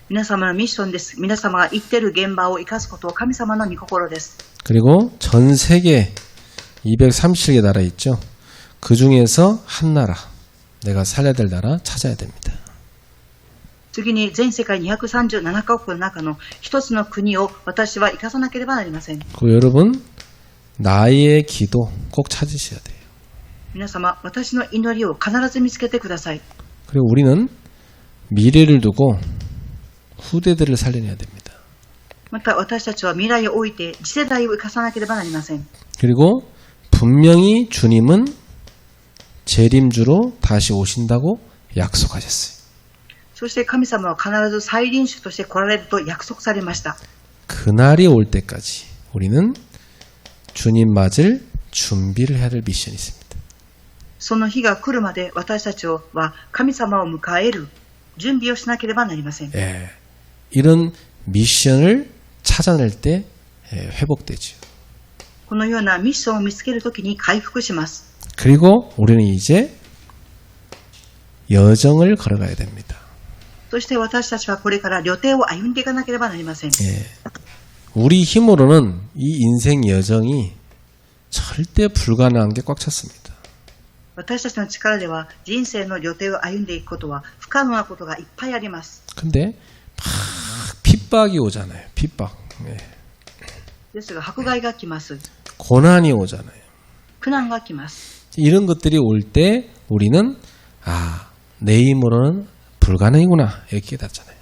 皆様のミッションです。皆様が行っている現場を生かすことを神様の御心です。 그리고 전 세계 237개 나라 있죠. 그 중에서 한 나라, 내가 살려야 될 나라 찾아야 됩니다. 次に全世界237カ国の中の一つの国を私は生かさなければなりません。 그리고 여러분, 나의 기도 꼭 찾으셔야 돼요. 皆様、私の祈りを必ず見つけてください。 그리고 우리는 미래를 두고 후대들을 살려내야 됩니다. また私たちは未来を置いて次世代を生かさなければなりません。 그리고 분명히 주님은 재림주로 다시 오신다고 약속하셨어요. そして神様は必ず再臨主として来られると約束されました。 그날이 올 때까지 우리는 주님 맞을 준비를 해야 될 미션이 있습니다. その日が来るまで私たちは神様を迎える準備をしなければなりません。 예, 이런 미션을 찾아낼 때 회복되죠. このようなミッションを見つけるときに回復します。 그리고 우리는 이제 여정을 걸어가야 됩니다. そして私たちはこれから旅程を歩んでいかなければなりません。 예, 우리 힘으로는 이 인생 여정이 절대 불가능한 게 꽉 찼습니다. 私たちの力では人生の旅程を歩んでいくことは不可能なことがいっぱいあります。 근데 막 핍박이 오잖아요. 핍박. 예. ですが迫害が来ます。 고난이 오잖아요. 苦難が来ます。 이런 것들이 올 때 우리는 내 힘으로는 불가능이구나 이렇게 깨닫잖아요.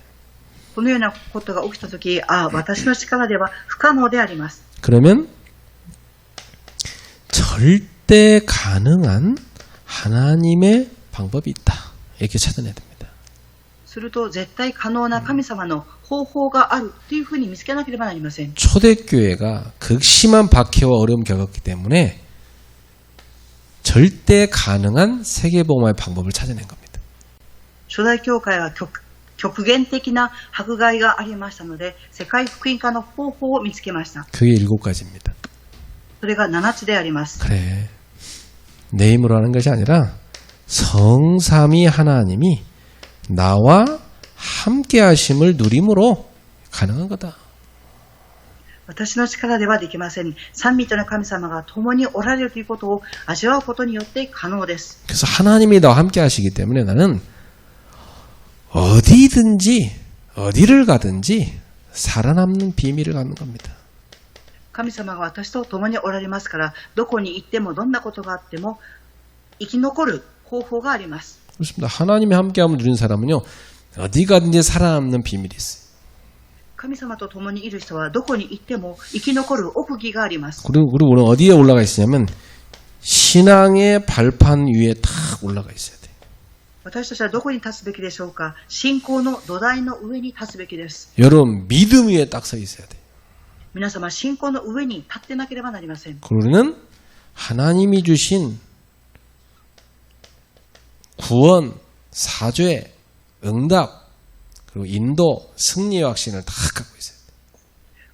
このようなことが起きたとき、私の力では不可能であります。 그러면 절대 가능한 하나님의 방법이 있다 이렇게 찾아내야 됩니다. すると絶対可能な神様の方法があるというふうに見つけなければなりません。 초대교회가 극심한 박해와 어려움 겪었기 때문에 절대 가능한 세계복음화의 방법을 찾아낸 겁니다. 初代教会は極限的な迫害がありましたので、世界福音化の方法を見つけました。 그게 7가지입니다. それが7つであります。 그래. 내 힘으로 하는 것이 아니라 성삼위 하나님이 나와 함께 하심을 누림으로 가능한 거다. 私の力ではできません。三位一体の神様が共におられるということを味わうことによって可能です。 그래서 하나님이 나와 함께 하시기 때문에 나는 어디든지 어디를 가든지 살아남는 비밀을 갖는 겁니다. 神様が私と共におられますから、どこに行ってもどんなことがあっても生き残る方法があります。 그렇습니다. 하나님이 함께함을 누린 사람은요 어디 가든지 살아남는 비밀이 있어요. 神様と共にいる人はどこに行っても生き残る奥義があります。 그리고 우리는 어디에 올라가 있으냐면 신앙의 발판 위에 탁 올라가 있어야 돼요. 私たちはどこに立つべきでしょうか。信仰の土台の上に立つべきです。 여러분 믿음 위에 딱 서 있어야 돼요. 皆様、信仰の上に立ってなければなりません。 그리고 우리는 하나님이 주신 구원, 사죄, 응답, 그리고 인도, 승리의 확신을 다 갖고 있어요.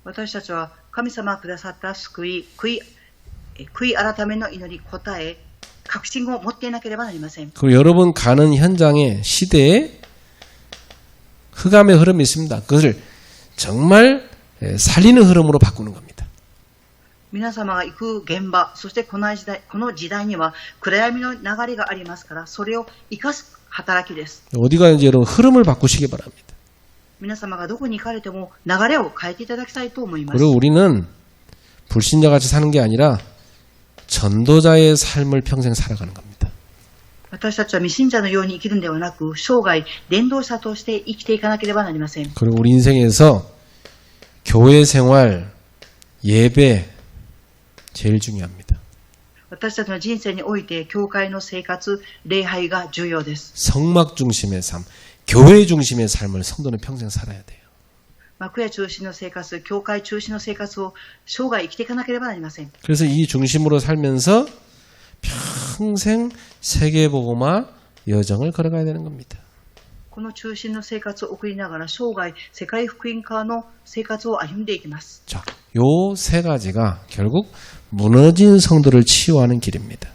私たちは神様がくださった救い、悔い改めの祈り、答え、確信を持っていなければなりません。 그리고 여러분 가는 현장에 시대에 흑암의 흐름이 있습니다. 그것을 정말 살리는 흐름으로 바꾸는 겁니다. 皆様が行く現場、そしてこの時代には暗闇の流れがありますから、それを生かす働きです。 어디 가는지 여러분 흐름을 바꾸시기 바랍니다. 皆様がどこに行かれても流れを変えていただきたいと思います。 그리고 우리는 불신자같이 사는 게 아니라 전도자의 삶을 평생 살아가는 겁니다. 私たちは未信者のように生きるのではなく、生涯伝道者として生きていかなければなりません。 그리고 우리 인생에서 교회 생활, 예배 제일 중요합니다. 私たちの人生において教会の生活、礼拝が重要です。 성막 중심의 삶, 교회 중심의 삶을 성도는 평생 살아야 돼요. 幕屋中心の生活、教会中心の生活を生涯生きていかなければなりません。 그래서 이 중심으로 살면서 평생 세계복음화 여정을 걸어가야 되는 겁니다. この中心の生活を送りながら生涯世界福音化の生活を歩んでいきます。 자, 요 세 가지가 결국 무너진 성도를 치유하는 길입니다.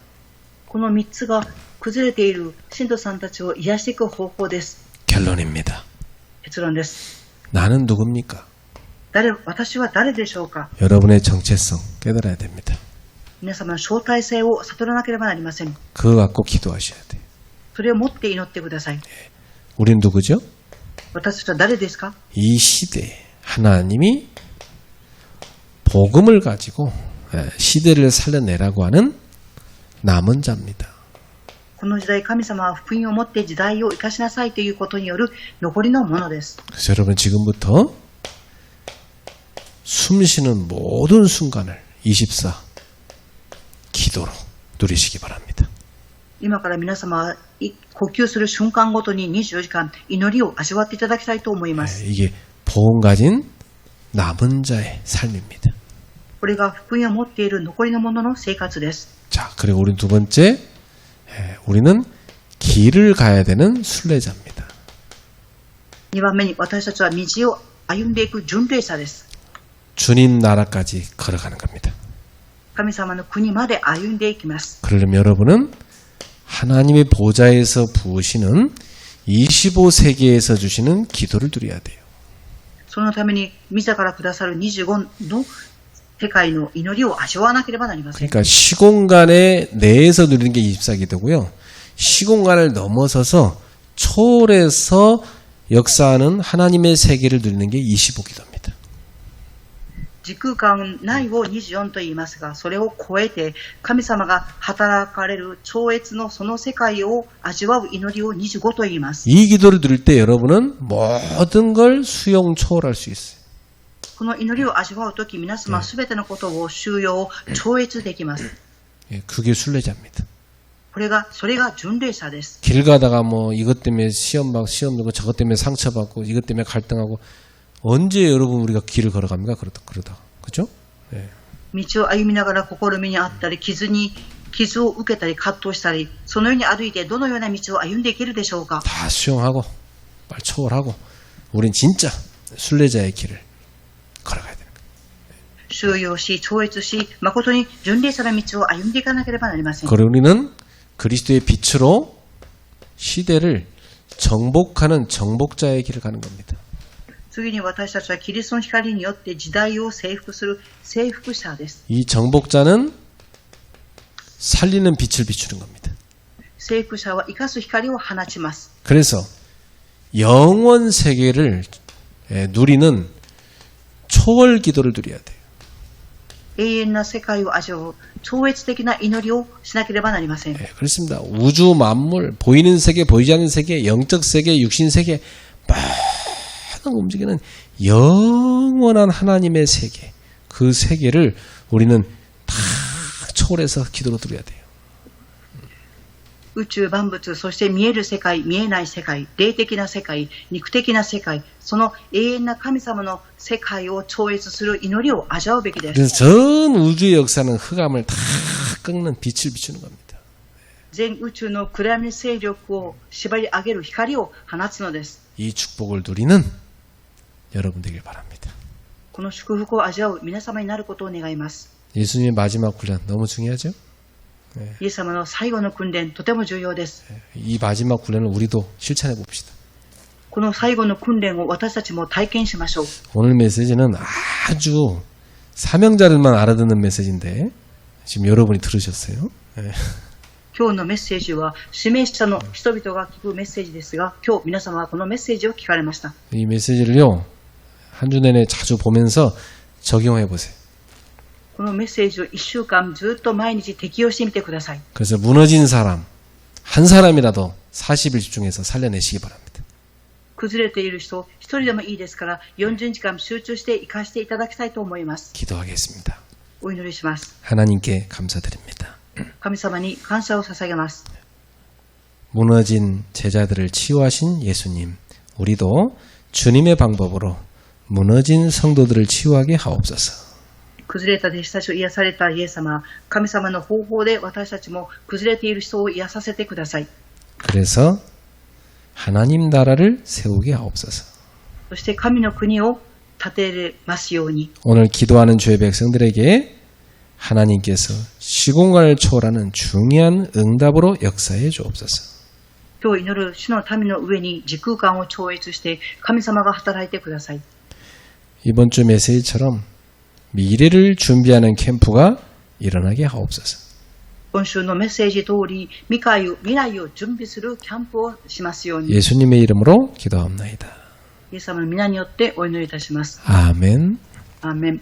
この3つが崩れている信徒さんたちを癒していく方法です。 결론입니다. 結論です。 나는 누굽니까? 私は誰でしょうか。 여러분의 정체성 깨달아야 됩니다. 皆様の招待性を悟らなければなりません。 그거 갖고 기도하셔야 돼요. それを持って祈ってください。 우린 누구죠? 私たちは誰ですか。 이 시대에 하나님이 복음을 가지고 시대를 살려내라고 하는 남은 자입니다. この時代、神様は福音を持って時代を生かしなさいということによる残りのものです。 그래서 여러분 지금부터 숨쉬는 모든 순간을 24 기도로 누리시기 바랍니다. 今から皆様は呼吸する瞬間ごとに24時間祈りを味わっていただきたいと思います。 이게 복음 가진 남은 자의 삶입니다. これが福音を持っている残りのものの生活です。 자, 그리고 우리 두 번째, 우리는 길을 가야 되는 순례자입니다. 2番目に私たちは道を歩んでいく巡礼者です。 주님 나라까지 걸어가는 겁니다. 神様の国まで歩んでいきます。 그러려면 여러분은 하나님의 보좌에서 부으시는 25세계에서 주시는 기도를 드려야 돼요. そのために自らくださる25の世界の祈りを味わわなければなりません。 그러니까 시공간의 내에서 누리는 게 24기도고요. 시공간을 넘어서서 초월해서 역사하는 하나님의 세계를 누리는 게 25기도입니다. 時空間内を24と言いますが、それを超えて神様が働かれる超越のその世界を味わう祈りを25と言います。 이 기도를 드릴 때 여러분은 모든 걸 수용 초월할 수 있어요. この祈りを味わうとき、皆様すべてのことを収容、超越できます。 그게 순례자입니다. それが巡礼者です。 길 가다가 뭐 이것 때문에 시험 들고 저것 때문에 상처받고 이것 때문에 갈등하고 언제 여러분 우리가 길을 걸어갑니까? 그러다. 그죠? 네. 道を歩みながら試みにあったり、傷を受けたり葛藤したり、そのように歩いてどのような道を歩んでいけるでしょうか。 다 수용하고 빨리 초월하고 우린 진짜 순례자의 길을 걸어가야 되는 거예요. 収容し、超越し、誠に巡礼者の道を歩んでいかなければなりません。 그리고 우리는 그리스도의 빛으로 시대를 정복하는 정복자의 길을 가는 겁니다. 次に私たちはキリストの光によって時代を征服する征服者です。 이 정복자는 살리는 빛을 비추는 겁니다. 征服者は生かす光を放ちます。 그래서 영원 세계를 누리는 초월 기도를 드려야 돼요. 永遠な世界を味わう超越的な祈りをしなければなりません。 그렇습니다. 우주 만물, 보이는 세계, 보이지 않는 세계, 영적 세계, 육신 세계 모든 움직이는 영원한 하나님의 세계, 그 세계를 우리는 다 초월해서 기도로 드려야 돼요. 宇宙万物、そして見える世界、見えない世界、霊的な世界、肉的な世界、その永遠な神様の世界を超越する祈りを味わうべきです。 그래서 전 우주의 역사는 흑암을 다 꺾는 빛을 비추는 겁니다. 全宇宙の暗闇勢力を縛り上げる光を放つのです。 이 축복을 누리는 여러분 되길 바랍니다. この祝福を味わう皆様になることを願います。 예수님의 마지막 훈련 너무 중요하죠? イエス様の最後の訓練、とても重要です。 이 마지막 훈련을 우리도 실천해 봅시다. この最後の訓練を私たちも体験しましょう。 오늘 메시지는 아주 사명자들만 알아듣는 메시지인데 지금 여러분이 들으셨어요. 예. 今日のメッセージは指名者の人々が聞くメッセージですが、今日皆様はこのメッセージを聞かれました。 이 메시지를요 한 주 내내 자주 보면서 적용해 보세요. このメッセージを1週間ずっと毎日適用してみてください。 그래서 무너진 사람 한 사람이라도 40일 집중해서 살려내시기 바랍니다. 崩れている人、一人でもいいですから40日間集中して生かしていただきたいと思います。 기도하겠습니다. お祈りします。 하나님께 감사드립니다. 神様に感謝を捧げます。 무너진 제자들을 치유하신 예수님, 우리도 주님의 방법으로 무너진 성도들을 치유하게 하옵소서. 崩れた弟子たちを癒されたイエス様、神様の方法で私たちも崩れている人を癒させてください。 그래서 하나님 나라를 세우게 하옵소서. そして神の国を建てれますように。 오늘 기도하는 주의 백성들에게 하나님께서 시공간을 초월하는 중요한 응답으로 역사해 주옵소서. 今日祈る主の民の上に時空間を超越して神様が働いてください。 이번 주 메시지처럼 미래를 준비하는 캠프가 일어나게 하옵소서. 今週のメッセージ通り未来を準備するキャンプをしますように。 예수님의 이름으로 기도합나이다. イエス様の皆によってお祈りいたします。 아멘. アーメン。